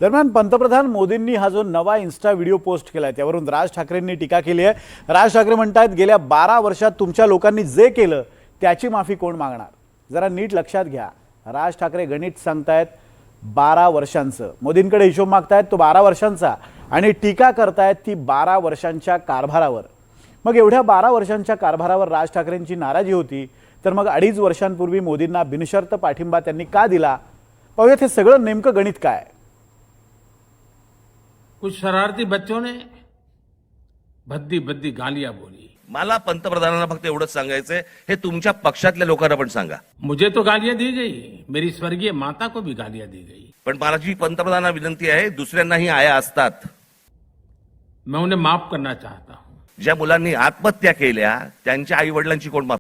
दरम्यान पंतप्रधान मोदींनी हा जो नवा इन्स्टा व्हिडिओ पोस्ट केलाय त्यावरून राज ठाकरेंनी टीका केली आहे। राज ठाकरे म्हणतात गेल्या 12 वर्षात तुमच्या लोकांनी जे केलं त्याची माफी कोण मागणार। जरा नीट लक्षात घ्या, राज ठाकरे गणित सांगतायत 12 वर्षांचं, मोदींकडे हिशोब मागतायत तो 12 वर्षांचा आणि टीका करतायत ती 12 वर्षांच्या कारभारावर। मग एवढ्या 12 वर्षांच्या कारभारावर राज ठाकरेंची नाराजी होती तर मग 2.5 वर्षांपूर्वी मोदींना बिनशर्त पाठिंबा त्यांनी का दिला? पाहूयात हे सगळं नेमकं गणित काय। कुछ शरारती बच्चों ने भद्दी भद्दी गालियां बोली। मला पंतप्रधानांना फक्त एवढंच सांगायचंय, हे तुमच्या पक्षातल्या लोकांना पण सांगा। मुझे तो गालियां दी गई, मेरी स्वर्गीय माता को भी गालियां दी गई, पण माझी पंतप्रधानांना विनंती आहे, दुसऱ्यांनाही आया असतात। मैं उन्हें माफ करना चाहता हूं। ज्या मुलांनी आत्महत्या केल्या त्यांच्या आई वडिलांची कोण माफ?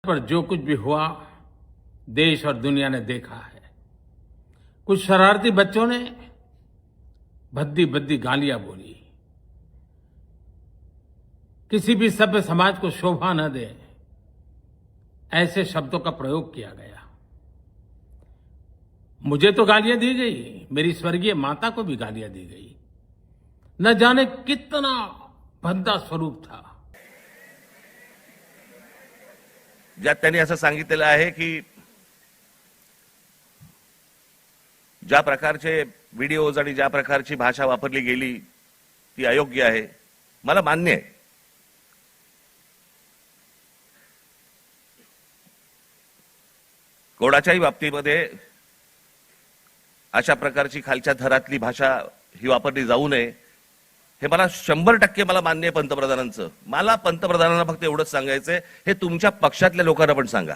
पर जो कुछ भी हुआ देश और दुनिया ने देखा है। कुछ शरारती बच्चों ने भद्दी भद्दी गालियां बोली। किसी भी सभ्य समाज को शोभा न दे ऐसे शब्दों का प्रयोग किया गया। मुझे तो गालियां दी गई, मेरी स्वर्गीय माता को भी गालियां दी गई। न जाने कितना भद्दा स्वरूप था। ज्यात त्यांनी असं सांगितलेलं आहे की ज्या प्रकारचे व्हिडिओज आणि ज्या प्रकारची भाषा वापरली गेली ती अयोग्य आहे। मला मान्य आहे, कोणाच्याही बाबतीमध्ये अशा प्रकारची खालच्या थरातली भाषा ही वापरली जाऊ नये, हे मला 100% मला मान्य आहे पंतप्रधानांचं। मला पंतप्रधानांना फक्त एवढंच सांगायचंय, हे तुमच्या पक्षातल्या लोकांना पण सांगा।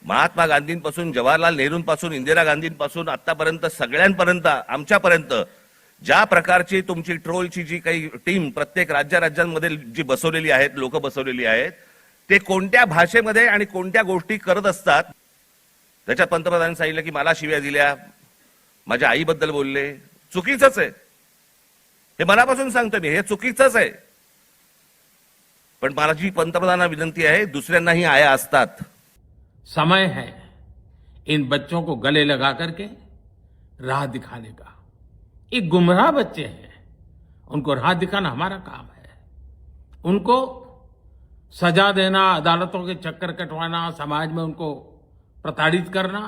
महात्मा गांधींपासून जवाहरलाल नेहरूंपासून इंदिरा गांधींपासून आतापर्यंत सगळ्यांपर्यंत आमच्यापर्यंत ज्या प्रकारची तुमची ट्रोलची जी काही टीम प्रत्येक राज्यांमध्ये जी बसवलेली आहेत, लोक बसवलेली आहेत, ते कोणत्या भाषेमध्ये आणि कोणत्या गोष्टी करत असतात। त्याच्यात पंतप्रधानांनी सांगितलं की मला शिव्या दिल्या, माझ्या आईबद्दल बोलले, चुकीचंच आहे। हे मनापासून सांगतो मी, हे चुकीचंच आहे। पण माझी पंतप्रधानांना विनंती आहे, दुसऱ्यांनाही आया असतात। समय है इन बच्चों को गले लगा करके राह दिखाने का। ये गुमराह बच्चे हैं, उनको राह दिखाना हमारा काम है। उनको सजा देना, अदालतों के चक्कर कटवाना, समाज में उनको प्रताड़ित करना,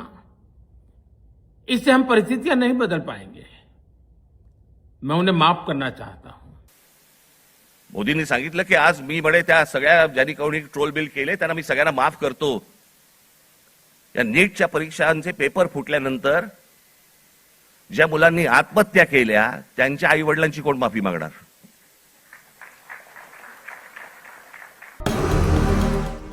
इससे हम परिस्थितियां नहीं बदल पाएंगे। मैं उन्हें माफ करना चाहता हूं। मोदींनी सांगितलं की आज मी म्हणे त्या सगळ्या ज्यांनी कोणी ट्रोल बिल केले त्यांना मी सगळ्यांना माफ करतो। या नीटच्या परीक्षांचे पेपर फुटल्यानंतर ज्या मुलांनी आत्महत्या केल्या त्यांच्या आई वडिलांची कोण माफी मागणार?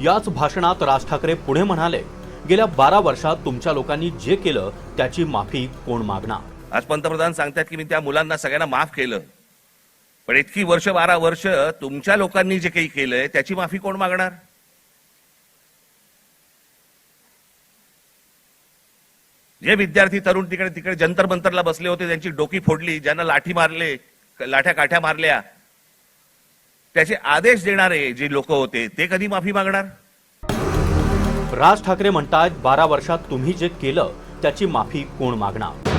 याच भाषणात राज ठाकरे पुढे म्हणाले, गेल्या 12 वर्षात तुमच्या लोकांनी जे केलं त्याची माफी कोण मागणार? आज पंतप्रधान सांगतात की मी त्या मुलांना सगळ्यांना माफ केलं, पण इतकी वर्ष 12 वर्ष तुमच्या लोकांनी जे काही केलंय त्याची माफी कोण मागणार? जे विद्यार्थी तरुण तिकडे जंतर मंतरला बसले होते, त्यांची डोकी फोडली, ज्यांना लाठी मारले, लाठ्या काठ्या मारल्या, त्याचे आदेश देणारे जे लोक होते ते कधी माफी मागणार? राज ठाकरे म्हणतात 12 वर्षात तुम्ही जे केलं त्याची माफी कोण मागणार?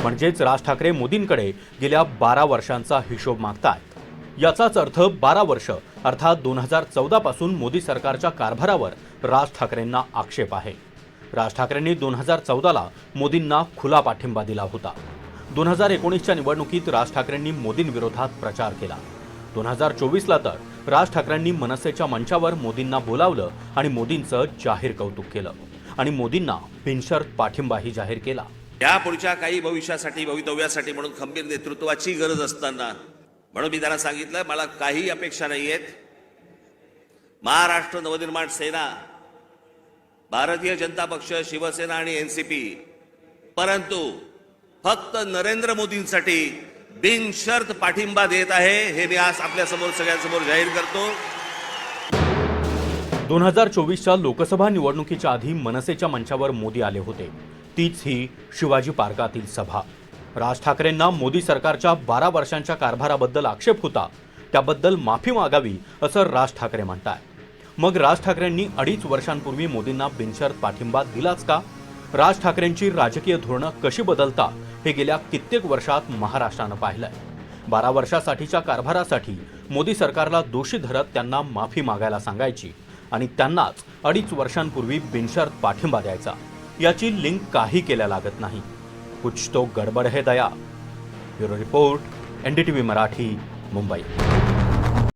म्हणजेच राज ठाकरे मोदींकडे गेल्या 12 वर्षांचा हिशोब मागतायत। याचाच अर्थ 12 वर्ष अर्थात 2014 पासून मोदी सरकारच्या कारभारावर राज ठाकरेंना आक्षेप आहे. राज ठाकरेंनी 2014ला मोदींना खुला पाठिंबा दिला होता. 2019च्या निवडणुकीत राज ठाकरेंनी मोदींविरोधात प्रचार केला. 2024ला तर राज ठाकरेंनी मनसेच्या मंचावर मोदींना बोलावलं आणि मोदींचं जाहीर कौतुक केलं आणि मोदींना बिनशर्त पाठिंबाही जाहीर केला. या पुढच्या काही भवितव्यासाठी म्हणून खंबीर नेतृत्वाची गरज असताना म्हणून मी त्यांना सांगितलं मला काही अपेक्षा नाहीयेत. महाराष्ट्र नवनिर्माण सेना, भारतीय जनता पक्ष, शिवसेना आणि एनसीपी, परंतु फक्त नरेंद्र मोदींसाठी बिनशर्त पाठिंबा देत आहे हे मी आज आपल्या समोर सगळ्यांसमोर जाहीर करतो. 2024च्या लोकसभा निवडणुकीच्या आधी मनसेच्या मंचावर मोदी आले होते. तीच ही शिवाजी पार्कातील सभा. राज ठाकरेंना मोदी सरकारच्या 12 वर्षांच्या कारभाराबद्दल आक्षेप होता, त्याबद्दल माफी मागावी असं राज ठाकरे म्हणताय. मग राज ठाकरेंनी 2.5 वर्षांपूर्वी मोदींना बिनशर्त पाठिंबा दिलाच का? राज ठाकरेंची राजकीय धोरणं कशी बदलतात हे गेल्या कित्येक वर्षात महाराष्ट्रानं पाहिलंय. 12 वर्षासाठीच्या कारभारासाठी मोदी सरकारला दोषी धरत त्यांना माफी मागायला सांगायची आणि त्यांनाच 2.5 वर्षांपूर्वी बिनशर्त पाठिंबा द्यायचा. याची लिंक काही केल्या लागत नाही. कुछ तो गडबड है Daya. Bureau report, NDTV Marathi, Mumbai.